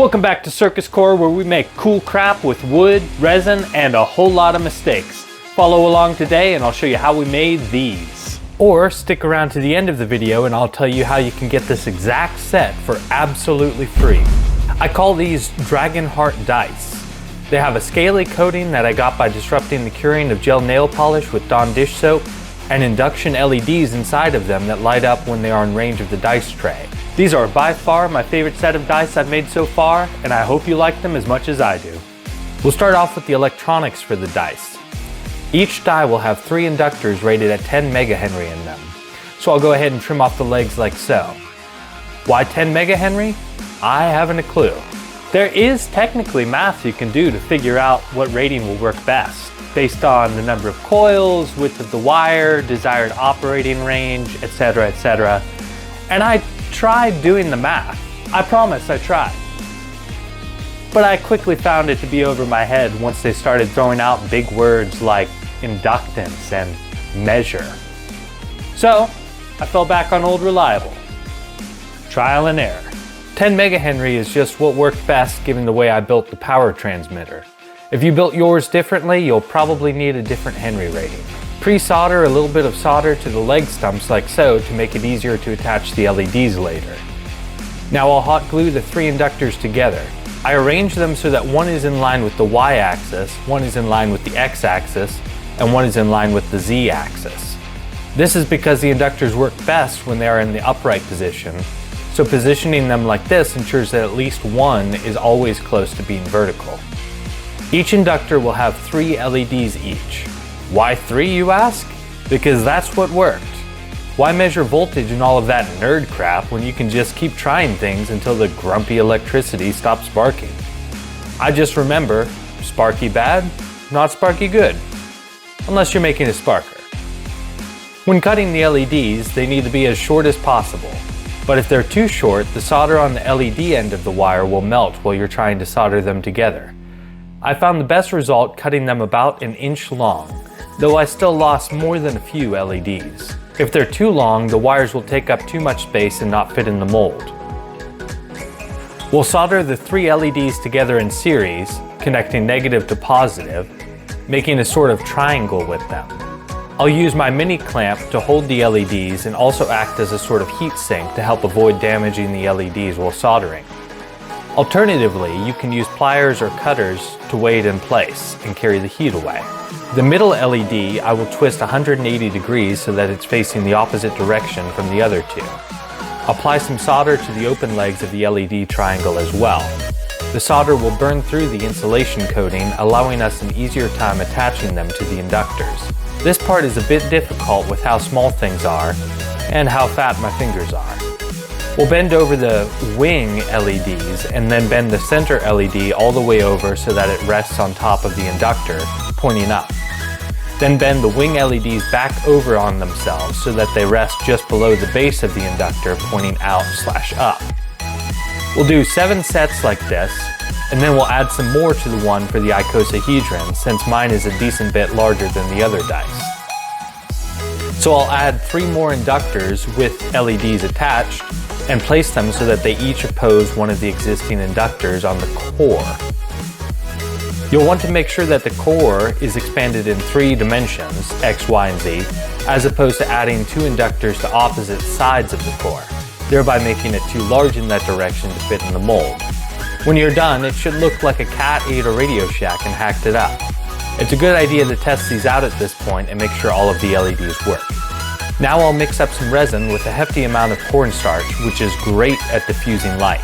Welcome back to Circus Core, where we make cool crap with wood, resin, and a whole lot of mistakes. Follow along today and I'll show you how we made these. Or stick around to the end of the video and I'll tell you how you can get this exact set for absolutely free. I call these Dragon Heart dice. They have a scaly coating that I got by disrupting the curing of gel nail polish with Dawn dish soap, and induction LEDs inside of them that light up when they are in range of the dice tray. These are by far my favorite set of dice I've made so far, and I hope you like them as much as I do. We'll start off with the electronics for the dice. Each die will have 3 inductors rated at 10 megahenry in them. So I'll go ahead and trim off the legs like so. Why 10 megahenry? I haven't a clue. There is technically math you can do to figure out what rating will work best, based on the number of coils, width of the wire, desired operating range, etc., etc. And I tried doing the math. I promise I tried. But I quickly found it to be over my head once they started throwing out big words like inductance and measure. So I fell back on old reliable. Trial and error. 10 megahenry is just what worked best given the way I built the power transmitter. If you built yours differently, you'll probably need a different Henry rating. Pre-solder a little bit of solder to the leg stumps like so to make it easier to attach the LEDs later. Now I'll hot glue the 3 inductors together. I arrange them so that one is in line with the Y-axis, one is in line with the X-axis, and one is in line with the Z-axis. This is because the inductors work best when they are in the upright position, so positioning them like this ensures that at least one is always close to being vertical. Each inductor will have 3 LEDs each. Why 3, you ask? Because that's what worked. Why measure voltage and all of that nerd crap when you can just keep trying things until the grumpy electricity stops sparking? I just remember, sparky bad, not sparky good. Unless you're making a sparker. When cutting the LEDs, they need to be as short as possible. But if they're too short, the solder on the LED end of the wire will melt while you're trying to solder them together. I found the best result cutting them about 1 inch long, though I still lost more than a few LEDs. If they're too long, the wires will take up too much space and not fit in the mold. We'll solder the 3 LEDs together in series, connecting negative to positive, making a sort of triangle with them. I'll use my mini clamp to hold the LEDs and also act as a sort of heat sink to help avoid damaging the LEDs while soldering. Alternatively, you can use pliers or cutters to weigh it in place and carry the heat away. The middle LED I will twist 180 degrees so that it's facing the opposite direction from the other 2. Apply some solder to the open legs of the LED triangle as well. The solder will burn through the insulation coating, allowing us an easier time attaching them to the inductors. This part is a bit difficult with how small things are and how fat my fingers are. We'll bend over the wing LEDs and then bend the center LED all the way over so that it rests on top of the inductor, pointing up. Then bend the wing LEDs back over on themselves so that they rest just below the base of the inductor, pointing out/up. We'll do 7 sets like this, and then we'll add some more to the one for the icosahedron, since mine is a decent bit larger than the other dice. So I'll add 3 more inductors with LEDs attached, and place them so that they each oppose one of the existing inductors on the core. You'll want to make sure that the core is expanded in 3 dimensions, X, Y, and Z, as opposed to adding 2 inductors to opposite sides of the core, thereby making it too large in that direction to fit in the mold. When you're done, it should look like a cat ate a Radio Shack and hacked it up. It's a good idea to test these out at this point and make sure all of the LEDs work. Now I'll mix up some resin with a hefty amount of cornstarch, which is great at diffusing light.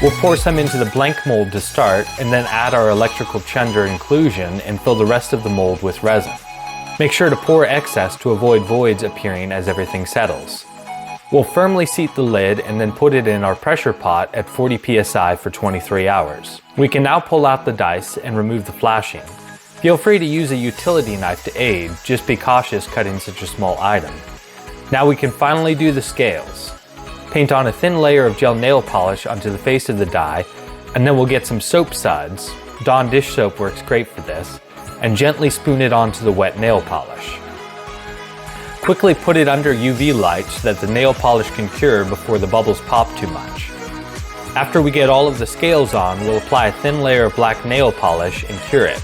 We'll pour some into the blank mold to start, and then add our electrical chunder inclusion and fill the rest of the mold with resin. Make sure to pour excess to avoid voids appearing as everything settles. We'll firmly seat the lid and then put it in our pressure pot at 40 psi for 23 hours. We can now pull out the dice and remove the flashing. Feel free to use a utility knife to aid, just be cautious cutting such a small item. Now we can finally do the scales. Paint on a thin layer of gel nail polish onto the face of the die, and then we'll get some soap suds, Dawn dish soap works great for this, and gently spoon it onto the wet nail polish. Quickly put it under UV light so that the nail polish can cure before the bubbles pop too much. After we get all of the scales on, we'll apply a thin layer of black nail polish and cure it.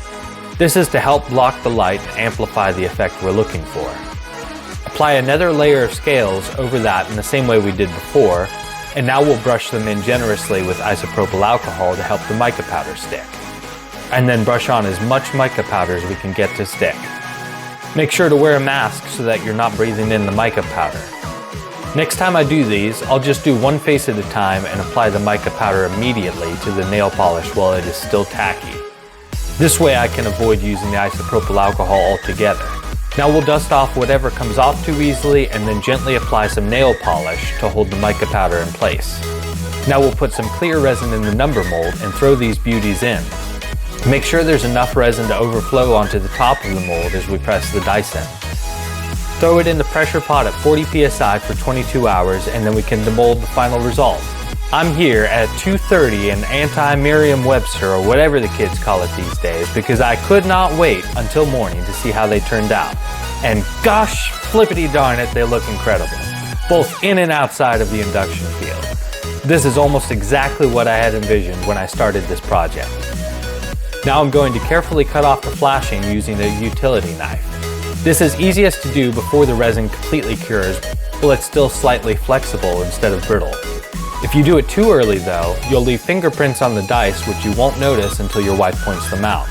This is to help block the light and amplify the effect we're looking for. Apply another layer of scales over that in the same way we did before, and now we'll brush them in generously with isopropyl alcohol to help the mica powder stick. And then brush on as much mica powder as we can get to stick. Make sure to wear a mask so that you're not breathing in the mica powder. Next time I do these, I'll just do one face at a time and apply the mica powder immediately to the nail polish while it is still tacky. This way I can avoid using the isopropyl alcohol altogether. Now we'll dust off whatever comes off too easily and then gently apply some nail polish to hold the mica powder in place. Now we'll put some clear resin in the number mold and throw these beauties in. Make sure there's enough resin to overflow onto the top of the mold as we press the dice in. Throw it in the pressure pot at 40 psi for 22 hours and then we can demold the final result. I'm here at 2:30 in anti-Merriam-Webster or whatever the kids call it these days because I could not wait until morning to see how they turned out. And gosh flippity darn it, they look incredible, both in and outside of the induction field. This is almost exactly what I had envisioned when I started this project. Now I'm going to carefully cut off the flashing using a utility knife. This is easiest to do before the resin completely cures, while it's still slightly flexible instead of brittle. If you do it too early though, you'll leave fingerprints on the dice which you won't notice until your wife points them out.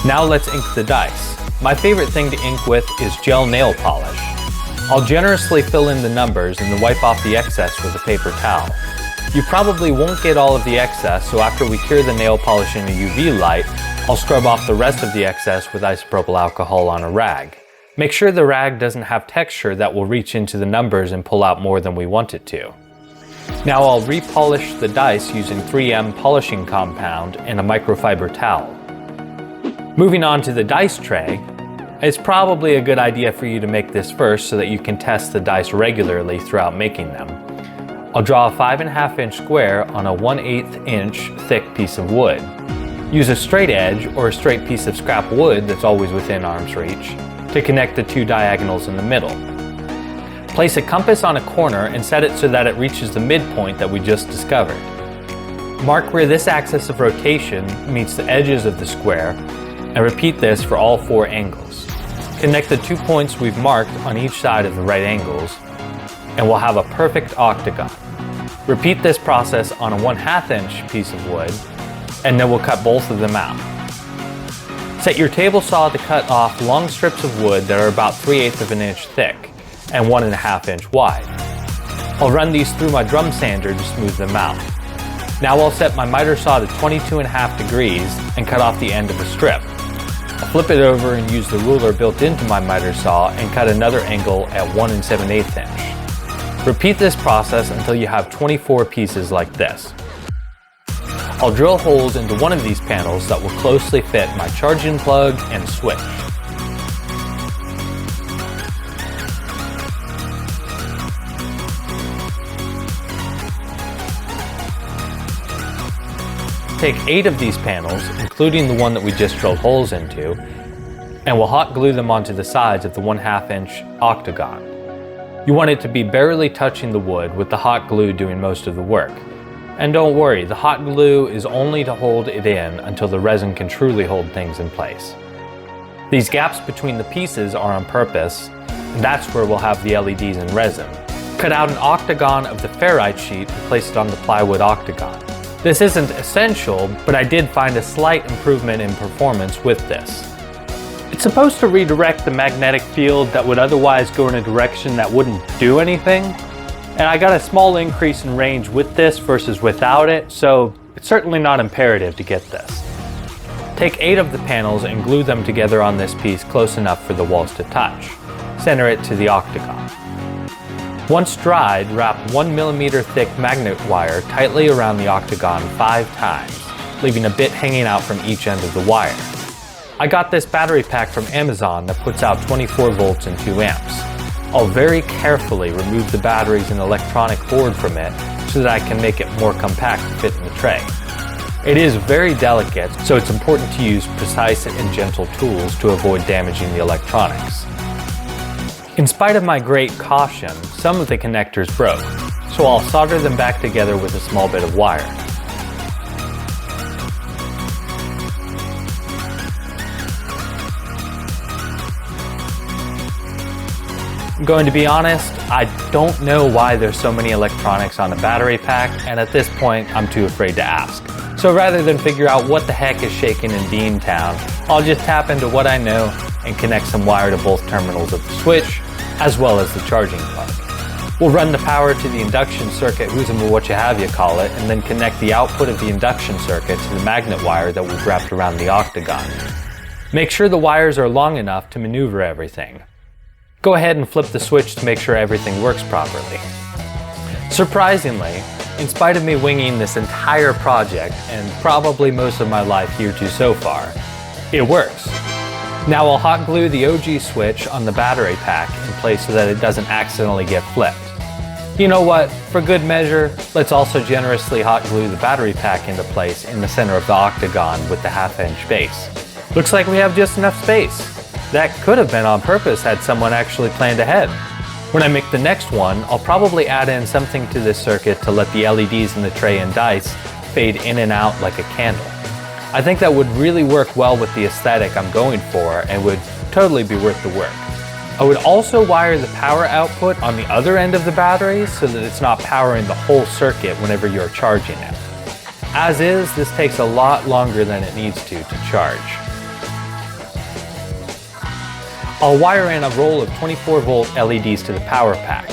Now let's ink the dice. My favorite thing to ink with is gel nail polish. I'll generously fill in the numbers and then wipe off the excess with a paper towel. You probably won't get all of the excess, so after we cure the nail polish in a UV light, I'll scrub off the rest of the excess with isopropyl alcohol on a rag. Make sure the rag doesn't have texture that will reach into the numbers and pull out more than we want it to. Now I'll repolish the dice using 3M polishing compound and a microfiber towel. Moving on to the dice tray, it's probably a good idea for you to make this first so that you can test the dice regularly throughout making them. I'll draw a 5.5 inch square on a 1/8 inch thick piece of wood. Use a straight edge or a straight piece of scrap wood that's always within arm's reach to connect the two diagonals in the middle. Place a compass on a corner and set it so that it reaches the midpoint that we just discovered. Mark where this axis of rotation meets the edges of the square and repeat this for all 4 angles. Connect the 2 points we've marked on each side of the right angles and we'll have a perfect octagon. Repeat this process on a 1/2 inch piece of wood and then we'll cut both of them out. Set your table saw to cut off long strips of wood that are about 3/8 of an inch thick and 1.5 inch wide. I'll run these through my drum sander to smooth them out. Now I'll set my miter saw to 22.5 degrees and cut off the end of a strip. I'll flip it over and use the ruler built into my miter saw and cut another angle at 1 7/8 inch. Repeat this process until you have 24 pieces like this. I'll drill holes into one of these panels that will closely fit my charging plug and switch. Take 8 of these panels, including the one that we just drilled holes into, and we'll hot glue them onto the sides of the 1/2 inch octagon. You want it to be barely touching the wood with the hot glue doing most of the work. And don't worry, the hot glue is only to hold it in until the resin can truly hold things in place. These gaps between the pieces are on purpose, and that's where we'll have the LEDs and resin. Cut out an octagon of the ferrite sheet and place it on the plywood octagon. This isn't essential, but I did find a slight improvement in performance with this. It's supposed to redirect the magnetic field that would otherwise go in a direction that wouldn't do anything. And I got a small increase in range with this versus without it, so it's certainly not imperative to get this. Take 8 of the panels and glue them together on this piece close enough for the walls to touch. Center it to the octagon. Once dried, wrap 1 mm thick magnet wire tightly around the octagon 5 times, leaving a bit hanging out from each end of the wire. I got this battery pack from Amazon that puts out 24 volts and 2 amps. I'll very carefully remove the batteries and electronic board from it so that I can make it more compact to fit in the tray. It is very delicate, so it's important to use precise and gentle tools to avoid damaging the electronics. In spite of my great caution, some of the connectors broke, so I'll solder them back together with a small bit of wire. I'm going to be honest, I don't know why there's so many electronics on a battery pack, and at this point, I'm too afraid to ask. So rather than figure out what the heck is shaking in Beantown, I'll just tap into what I know and connect some wire to both terminals of the switch, as well as the charging plug. We'll run the power to the induction circuit, who's what you have you call it, and then connect the output of the induction circuit to the magnet wire that we've wrapped around the octagon. Make sure the wires are long enough to maneuver everything. Go ahead and flip the switch to make sure everything works properly. Surprisingly, in spite of me winging this entire project and probably most of my life hereto so far, it works. Now I'll hot glue the OG switch on the battery pack in place so that it doesn't accidentally get flipped. You know what, for good measure, let's also generously hot glue the battery pack into place in the center of the octagon with the 1/2" base. Looks like we have just enough space. That could have been on purpose had someone actually planned ahead. When I make the next one, I'll probably add in something to this circuit to let the LEDs in the tray and dice fade in and out like a candle. I think that would really work well with the aesthetic I'm going for and would totally be worth the work. I would also wire the power output on the other end of the battery so that it's not powering the whole circuit whenever you're charging it. As is, this takes a lot longer than it needs to charge. I'll wire in a roll of 24-volt LEDs to the power pack.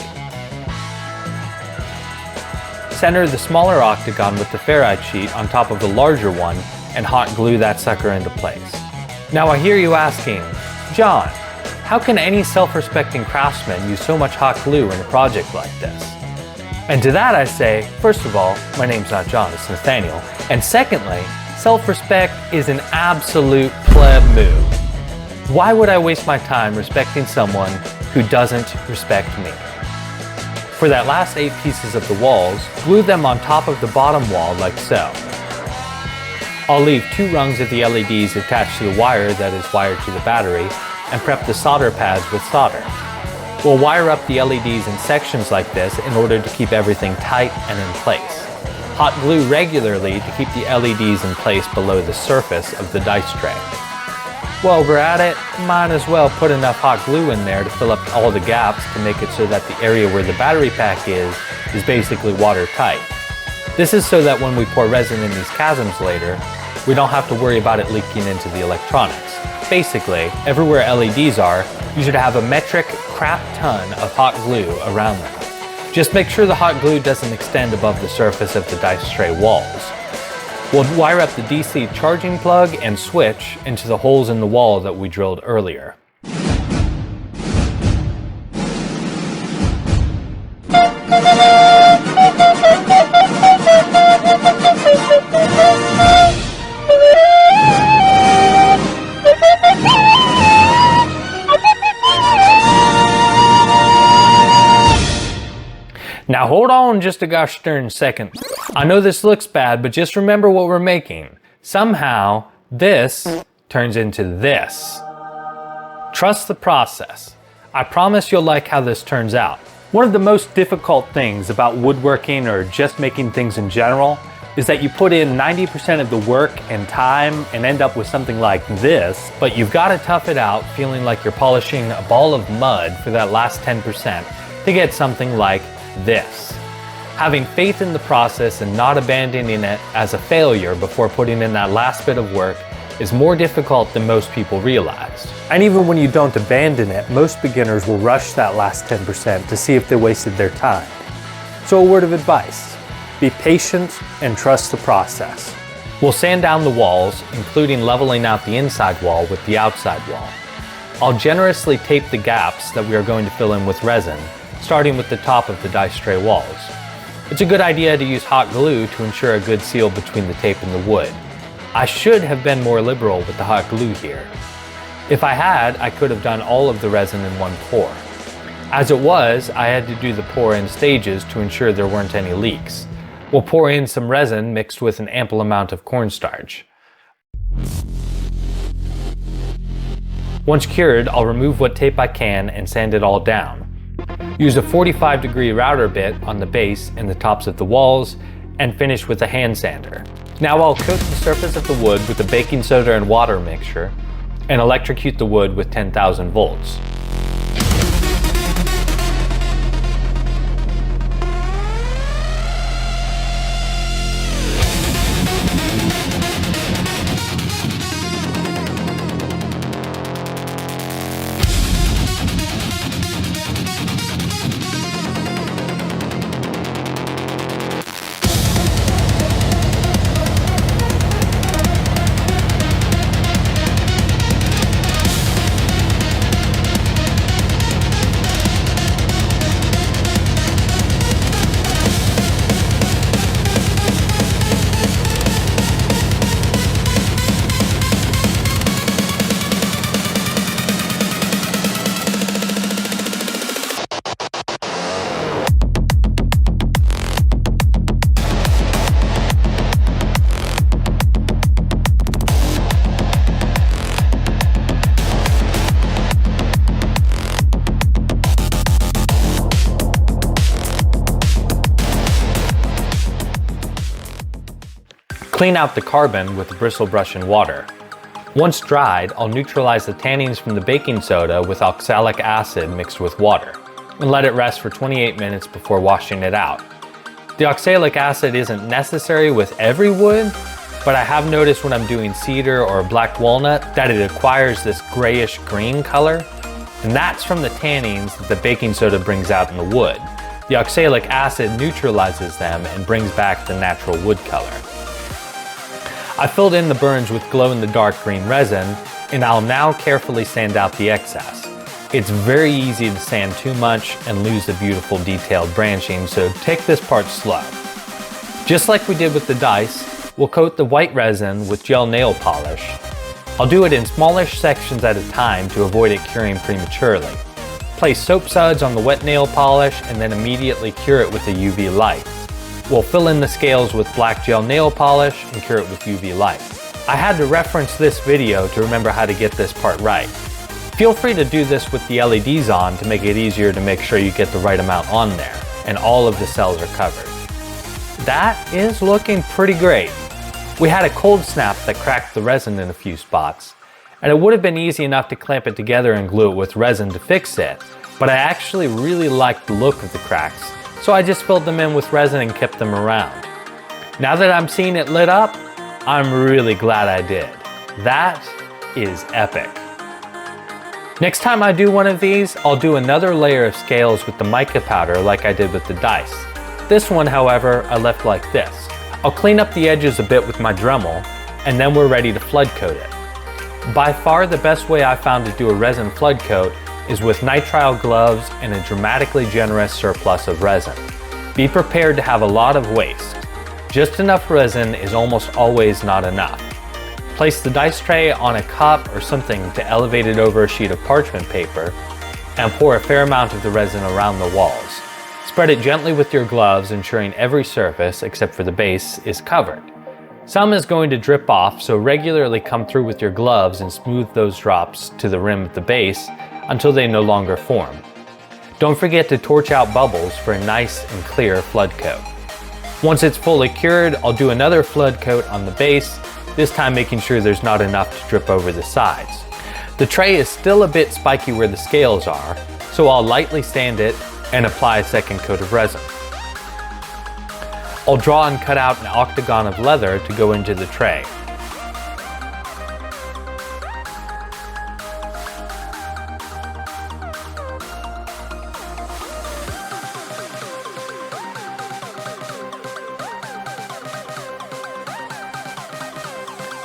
Center the smaller octagon with the ferrite sheet on top of the larger one and hot glue that sucker into place. Now I hear you asking, John, how can any self-respecting craftsman use so much hot glue in a project like this? And to that I say, first of all, my name's not John, it's Nathaniel. And secondly, self-respect is an absolute pleb move. Why would I waste my time respecting someone who doesn't respect me? For that last 8 pieces of the walls, glue them on top of the bottom wall like so. I'll leave 2 rungs of the LEDs attached to the wire that is wired to the battery and prep the solder pads with solder. We'll wire up the LEDs in sections like this in order to keep everything tight and in place. Hot glue regularly to keep the LEDs in place below the surface of the dice tray. While we're at it, might as well put enough hot glue in there to fill up all the gaps to make it so that the area where the battery pack is basically watertight. This is so that when we pour resin in these chasms later, we don't have to worry about it leaking into the electronics. Basically, everywhere LEDs are, you should have a metric crap ton of hot glue around them. Just make sure the hot glue doesn't extend above the surface of the dice tray walls. We'll wire up the DC charging plug and switch into the holes in the wall that we drilled earlier. Now hold on just a gosh darn second. I know this looks bad, but just remember what we're making. Somehow, this turns into this. Trust the process. I promise you'll like how this turns out. One of the most difficult things about woodworking or just making things in general is that you put in 90% of the work and time and end up with something like this, but you've got to tough it out feeling like you're polishing a ball of mud for that last 10% to get something like this. Having faith in the process and not abandoning it as a failure before putting in that last bit of work is more difficult than most people realize. And even when you don't abandon it, most beginners will rush that last 10% to see if they wasted their time. So a word of advice, be patient and trust the process. We'll sand down the walls, including leveling out the inside wall with the outside wall. I'll generously tape the gaps that we are going to fill in with resin, starting with the top of the dice tray walls. It's a good idea to use hot glue to ensure a good seal between the tape and the wood. I should have been more liberal with the hot glue here. If I had, I could have done all of the resin in one pour. As it was, I had to do the pour in stages to ensure there weren't any leaks. We'll pour in some resin mixed with an ample amount of cornstarch. Once cured, I'll remove what tape I can and sand it all down. Use a 45-degree router bit on the base and the tops of the walls, and finish with a hand sander. Now I'll coat the surface of the wood with a baking soda and water mixture, and electrocute the wood with 10,000 volts. Clean out the carbon with a bristle brush and water. Once dried, I'll neutralize the tannins from the baking soda with oxalic acid mixed with water, and let it rest for 28 minutes before washing it out. The oxalic acid isn't necessary with every wood, but I have noticed when I'm doing cedar or black walnut that it acquires this grayish green color, and that's from the tannins that the baking soda brings out in the wood. The oxalic acid neutralizes them and brings back the natural wood color. I filled in the burns with glow-in-the-dark green resin, and I'll now carefully sand out the excess. It's very easy to sand too much and lose the beautiful detailed branching, so take this part slow. Just like we did with the dice, we'll coat the white resin with gel nail polish. I'll do it in smallish sections at a time to avoid it curing prematurely. Place soap suds on the wet nail polish and then immediately cure it with a UV light. We'll fill in the scales with black gel nail polish and cure it with UV light. I had to reference this video to remember how to get this part right. Feel free to do this with the LEDs on to make it easier to make sure you get the right amount on there and all of the cells are covered. That is looking pretty great. We had a cold snap that cracked the resin in a few spots, and it would have been easy enough to clamp it together and glue it with resin to fix it, but I actually really liked the look of the cracks, so I just filled them in with resin and kept them around. Now that I'm seeing it lit up, I'm really glad I did. That is epic. Next time I do one of these, I'll do another layer of scales with the mica powder like I did with the dice. This one, however, I left like this. I'll clean up the edges a bit with my Dremel, and then we're ready to flood coat it. By far the best way I found to do a resin flood coat is with nitrile gloves and a dramatically generous surplus of resin. Be prepared to have a lot of waste. Just enough resin is almost always not enough. Place the dice tray on a cup or something to elevate it over a sheet of parchment paper and pour a fair amount of the resin around the walls. Spread it gently with your gloves, ensuring every surface, except for the base, is covered. Some is going to drip off, so regularly come through with your gloves and smooth those drops to the rim at the base until they no longer form. Don't forget to torch out bubbles for a nice and clear flood coat. Once it's fully cured, I'll do another flood coat on the base, this time making sure there's not enough to drip over the sides. The tray is still a bit spiky where the scales are, so I'll lightly sand it and apply a second coat of resin. I'll draw and cut out an octagon of leather to go into the tray.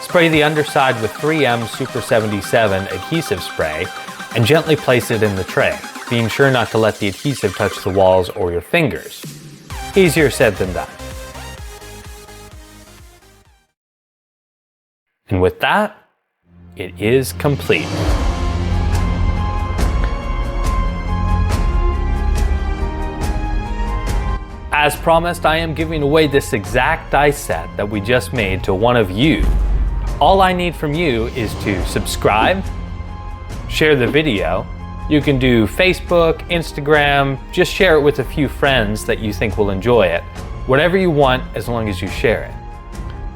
Spray the underside with 3M Super 77 adhesive spray and gently place it in the tray, being sure not to let the adhesive touch the walls or your fingers. Easier said than done. And with that, it is complete. As promised, I am giving away this exact dice set that we just made to one of you. All I need from you is to subscribe, share the video. You can do Facebook, Instagram, just share it with a few friends that you think will enjoy it. Whatever you want, as long as you share it.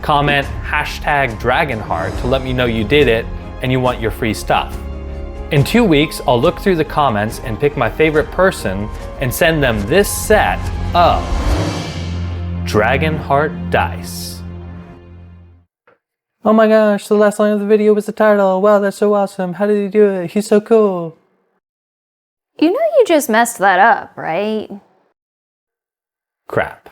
Comment #Dragonheart to let me know you did it and you want your free stuff. In 2 weeks, I'll look through the comments and pick my favorite person and send them this set of Dragonheart dice. Oh my gosh, the last line of the video was the title. Wow, that's so awesome. How did he do it? He's so cool. You know you just messed that up, right? Crap.